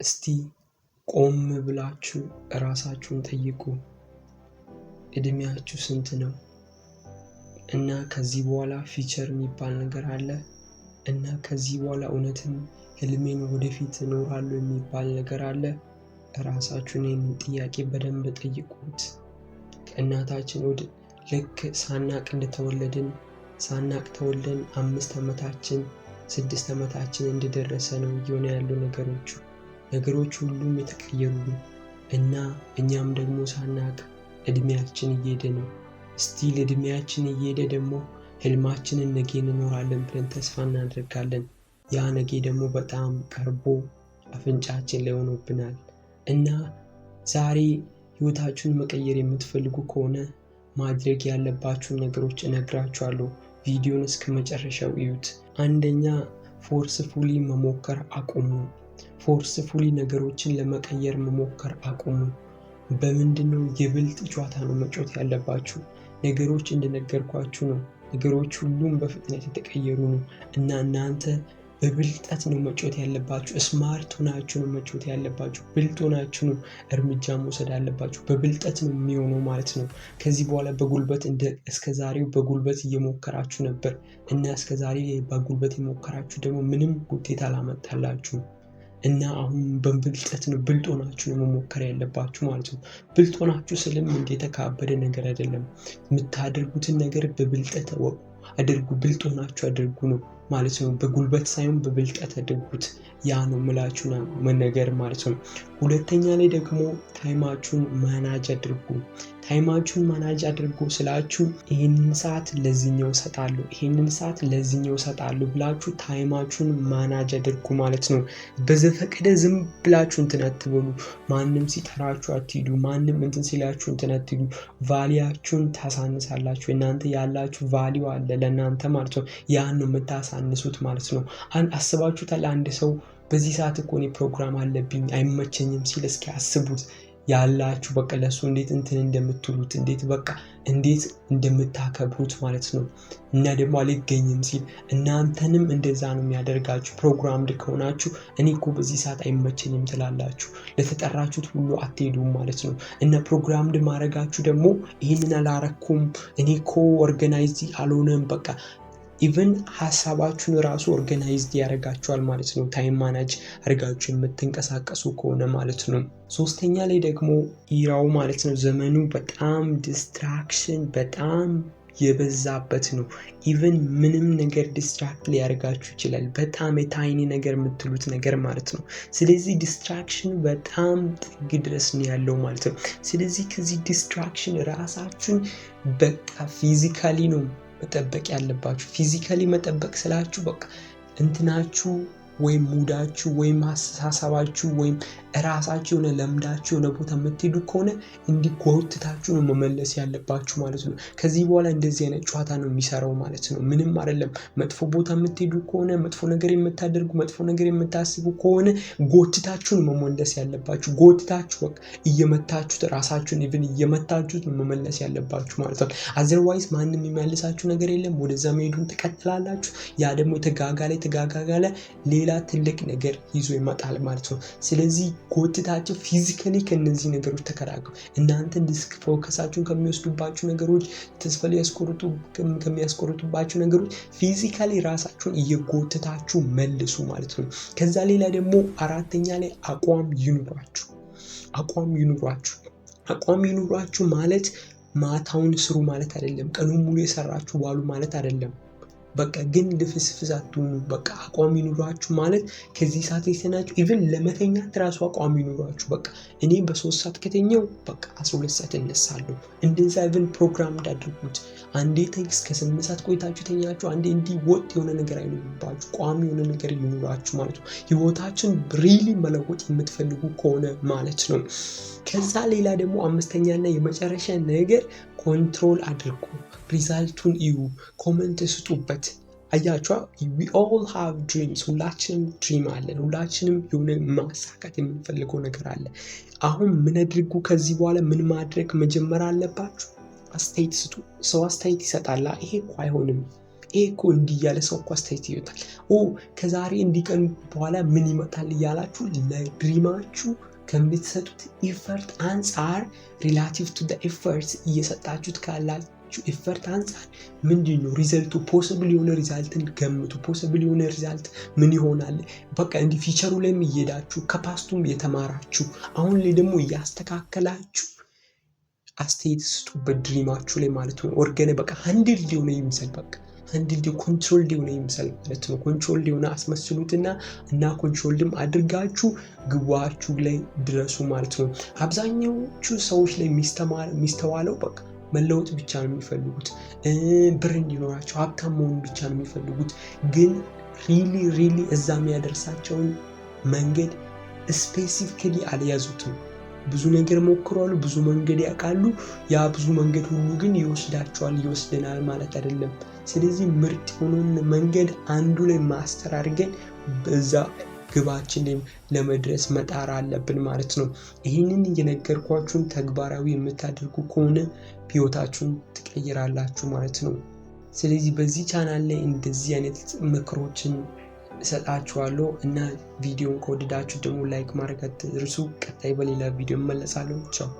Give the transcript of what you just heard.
እስቲ ቆም ብላችሁ ራሳችሁን ጠይቁ። እድሜያችሁ ስንት ነው? እና ከዚህ በኋላ ፊቸር የሚባል ነገር አለ? እና ከዚህ በኋላ እውነትም ህልሜን ወደፊት እኖራለሁ የሚባል ነገር አለ? ራሳችሁን ይህንን ጥያቄ በደንብ ጠይቁት። ከእናታችን ወደ ልክ ሳናቅ እንደተወለድን ተወልደን 5 ዓመታችን 6 ዓመታችን እንደደረሰ ነው እየሆነ ያለው ነገሮች ሁሉም የተቀየሩ እና እኛም ደግሞ ሳናቅ እድሜያችን እየሄደ ነው። ስቲል እድሜያችን እየሄደ ደግሞ ህልማችንን ነገ እንኖራለን ብለን ተስፋ እናደርጋለን። ያ ነገ ደግሞ በጣም ቀርቦ አፍንጫችን ላይ ሆኖብናል። እና ዛሬ ህይወታችሁን መቀየር የምትፈልጉ ከሆነ ማድረግ ያለባችሁን ነገሮች እነግራችኋለሁ። ቪዲዮን እስከ መጨረሻው እዩት። አንደኛ ፎርስፉሊ መሞከር አቁሙ። ፎርስፉሊ ነገሮችን ለመቀየር መሞከር አቁሙ። በምንድነው? የብልጥ ጨዋታ ነው መጫወት ያለባችሁ። ነገሮች እንደነገርኳችሁ ነው። ነገሮች ሁሉም በፍጥነት የተቀየሩ ነው እና እናንተ በብልጠት ነው መጫወት ያለባችሁ። ስማርት ሆናችሁ ነው መጫወት ያለባችሁ። ብልጥ ሆናችሁ ነው እርምጃ መውሰድ ያለባችሁ። በብልጠት ነው የሚሆነው ማለት ነው። ከዚህ በኋላ በጉልበት እስከዛሬው በጉልበት እየሞከራችሁ ነበር እና እስከዛሬ በጉልበት የሞከራችሁ ደግሞ ምንም ውጤት አላመጣላችሁም። እና አሁን በብልጠት ነው ብልጥ ሆናችሁ ነው መሞከር ያለባችሁ ማለት ነው። ብልጥ ሆናችሁ ስልም የተካበደ ነገር አይደለም። የምታደርጉትን ነገር በብልጠት አድርጉ። ብልጥ ሆናችሁ አድርጉ ነው ማለት ነው። በጉልበት ሳይሆን በብልጠት አድርጉት። ያ ነው ምላችሁ ነገር ማለት ነው። ሁለተኛ ላይ ደግሞ ታይማችሁን ማናጅ አድርጉ። ታይማችሁን ማናጅ አድርጉ ስላችሁ ይሄንን ሰዓት ለዚህኛው እሰጣለሁ፣ ይሄንን ሰዓት ለዚህኛው እሰጣለሁ ብላችሁ ታይማችሁን ማናጅ አድርጉ ማለት ነው። በዘፈቀደ ዝም ብላችሁ እንትን አትበሉ። ማንም ሲጠራችሁ አትሂዱ። ማንም እንትን ሲላችሁ እንትን አትሂዱ። ቫሊያችሁን ታሳንሳላችሁ። እናንተ ያላችሁ ቫሊዩ አለ ለእናንተ ማለት ነው። ያን ነው የምታሳንሱት ማለት ነው። አስባችሁታል? አንድ ሰው በዚህ ሰዓት እኮ እኔ ፕሮግራም አለብኝ አይመቸኝም ሲል እስኪ አስቡት። ያላችሁ በቃ ለሱ እንዴት እንትን እንደምትሉት እንዴት እንደምታከብሩት ማለት ነው። እና ደግሞ አልገኝም ሲል እናንተንም እንደዛ ነው የሚያደርጋችሁ። ፕሮግራምድ ከሆናችሁ እኔ እኮ በዚህ ሰዓት አይመቸኝም ትላላችሁ። ለተጠራችሁት ሁሉ አትሄዱም ማለት ነው። እና ፕሮግራምድ ማድረጋችሁ ደግሞ ይህንን አላረኩም እኔ እኮ ኦርጋናይዝ አልሆነም በቃ ኢቨን ሀሳባችሁን ራሱ ኦርጋናይዝድ ያደርጋችኋል ማለት ነው። ታይም ማናጅ አድርጋችሁ የምትንቀሳቀሱ ከሆነ ማለት ነው። ሶስተኛ ላይ ደግሞ ኢራው ማለት ነው ዘመኑ በጣም ዲስትራክሽን በጣም የበዛበት ነው። ኢቨን ምንም ነገር ዲስትራክት ሊያደርጋችሁ ይችላል። በጣም የታይኒ ነገር የምትሉት ነገር ማለት ነው። ስለዚህ ዲስትራክሽን በጣም ጥግ ድረስ ነው ያለው ማለት ነው። ስለዚህ ከዚህ ዲስትራክሽን ራሳችሁን በቃ ፊዚካሊ ነው መጠበቅ ያለባችሁ። ፊዚካሊ መጠበቅ ስላችሁ በቃ እንትናችሁ ወይም ሙዳችሁ ወይም ሀሳባችሁ ወይም ራሳችሁ የሆነ ለምዳችሁ የሆነ ቦታ የምትሄዱ ከሆነ እንዲጎትታችሁ ነው መመለስ ያለባችሁ ማለት ነው። ከዚህ በኋላ እንደዚህ አይነት ጨዋታ ነው የሚሰራው ማለት ነው። ምንም አይደለም። መጥፎ ቦታ የምትሄዱ ከሆነ መጥፎ ነገር የምታደርጉ መጥፎ ነገር የምታስቡ ከሆነ ጎትታችሁ ነው መመለስ ያለባችሁ። ጎትታችሁ በቃ እየመታችሁት ራሳችሁን ኢቭን እየመታችሁት ነው መመለስ ያለባችሁ ማለት ነው። አዘርዋይዝ ማንም የሚመልሳችሁ ነገር የለም። ወደዛ መሄዱን ትቀጥላላችሁ። ያ ደግሞ የተጋጋለ ሌላ ትልቅ ነገር ይዞ ይመጣል ማለት ነው። ስለዚህ ጎትታችሁ ፊዚካሊ ከነዚህ ነገሮች ተከራከሩ። እናንተ ዲስክ ፎከሳችሁን ከሚወስዱባችሁ ነገሮች፣ ተስፋ ከሚያስቆርጡባችሁ ነገሮች ፊዚካሊ ራሳችሁን እየጎትታችሁ መልሱ ማለት ነው። ከዛ ሌላ ደግሞ አራተኛ ላይ አቋም ይኑራችሁ ማለት ማታውን ስሩ ማለት አይደለም። ቀኑን ሙሉ የሰራችሁ ዋሉ ማለት አይደለም። በቃ ግን ልፍስፍስ አትሁኑ። በቃ አቋም ይኑራችሁ ማለት ከዚህ ሰዓት የተናችሁ ኢቭን ለመተኛት ራሱ አቋም ይኑራችሁ። በቃ እኔ በ3 ሰዓት ከተኛው በቃ 12 ሰዓት እነሳለሁ። እንደዛ ኢቭን ፕሮግራም እንዳድርጉት። አንዴ እስከ 8 ሰዓት ቆይታችሁ ተኛችሁ፣ አንዴ እንዲህ ወጥ የሆነ ነገር አይኑርባችሁ። ቋሚ የሆነ ነገር ይኑራችሁ ማለት ነው። ህይወታችን ሪሊ መለወጥ የምትፈልጉ ከሆነ ማለት ነው። ከዛ ሌላ ደግሞ አምስተኛና የመጨረሻ ነገር ኮንትሮል አድርጉ። ሪዛልቱን እዩ፣ ኮሜንት ስጡበት። አያችኋ we all have dreams። ሁላችንም ድሪም አለን። ሁላችንም የሆነ ማሳካት የምንፈልገው ነገር አለ። አሁን ምን አድርጉ? ከዚህ በኋላ ምን ማድረግ መጀመር አለባችሁ? አስተያየት ስጡ። ሰው አስተያየት ይሰጣል። ይሄ እኮ አይሆንም እኮ እንዲህ እያለ ሰው እኮ አስተያየት ይወጣል። ከዛሬ እንዲቀን በኋላ ምን ይመጣል እያላችሁ ለድሪማችሁ ከምትሰጡት ኢፈርት አንጻር ሪላቲቭ ቱ ዘ ኢፈርት እየሰጣችሁት ካላችሁ ኢፈርት አንጻር ምንድነው ሪዘልቱ? ፖሲብል የሆነ ሪዛልትን ገምቱ። ፖሲብል የሆነ ሪዛልት ምን ይሆናል? በቃ እንዲህ ፊቸሩ ላይም እየሄዳችሁ ከፓስቱም የተማራችሁ አሁን ላይ ደግሞ እያስተካከላችሁ አስተያየት ስጡበት ድሪማችሁ ላይ ማለት ነው። ኦርጋን በቃ ሃንድል ሊሆነ ይምሰል በቃ ሃንድል ኮንትሮል ሊሆነ ይምሰል ማለት ነው። ኮንትሮል ሊሆነ አስመስሉትና እና ኮንትሮልም አድርጋችሁ ግባችሁ ላይ ድረሱ ማለት ነው። አብዛኛዎቹ ሰዎች ላይ የሚስተዋለው በቃ መለወጥ ብቻ ነው የሚፈልጉት፣ ብር እንዲኖራቸው ሀብታም መሆን ብቻ ነው የሚፈልጉት። ግን ሪሊ እዛ የሚያደርሳቸውን መንገድ ስፔሲፊካሊ አልያዙትም። ብዙ ነገር ሞክሯሉ፣ ብዙ መንገድ ያውቃሉ። ያ ብዙ መንገድ ሁሉ ግን ይወስደናል ማለት አይደለም። ስለዚህ ምርጥ የሆነውን መንገድ አንዱ ላይ ማስተር አድርገን በዛ ግባችን ላይ ለመድረስ መጣር አለብን ማለት ነው። ይህንን እየነገርኳችሁን ተግባራዊ የምታደርጉ ከሆነ ህይወታችሁን ትቀይራላችሁ ማለት ነው። ስለዚህ በዚህ ቻናል ላይ እንደዚህ አይነት ምክሮችን እሰጣችኋለሁ እና ቪዲዮን ከወደዳችሁ ደግሞ ላይክ ማድረግ አትርሱ። ቀጣይ በሌላ ቪዲዮ እመለሳለሁ። ቻው።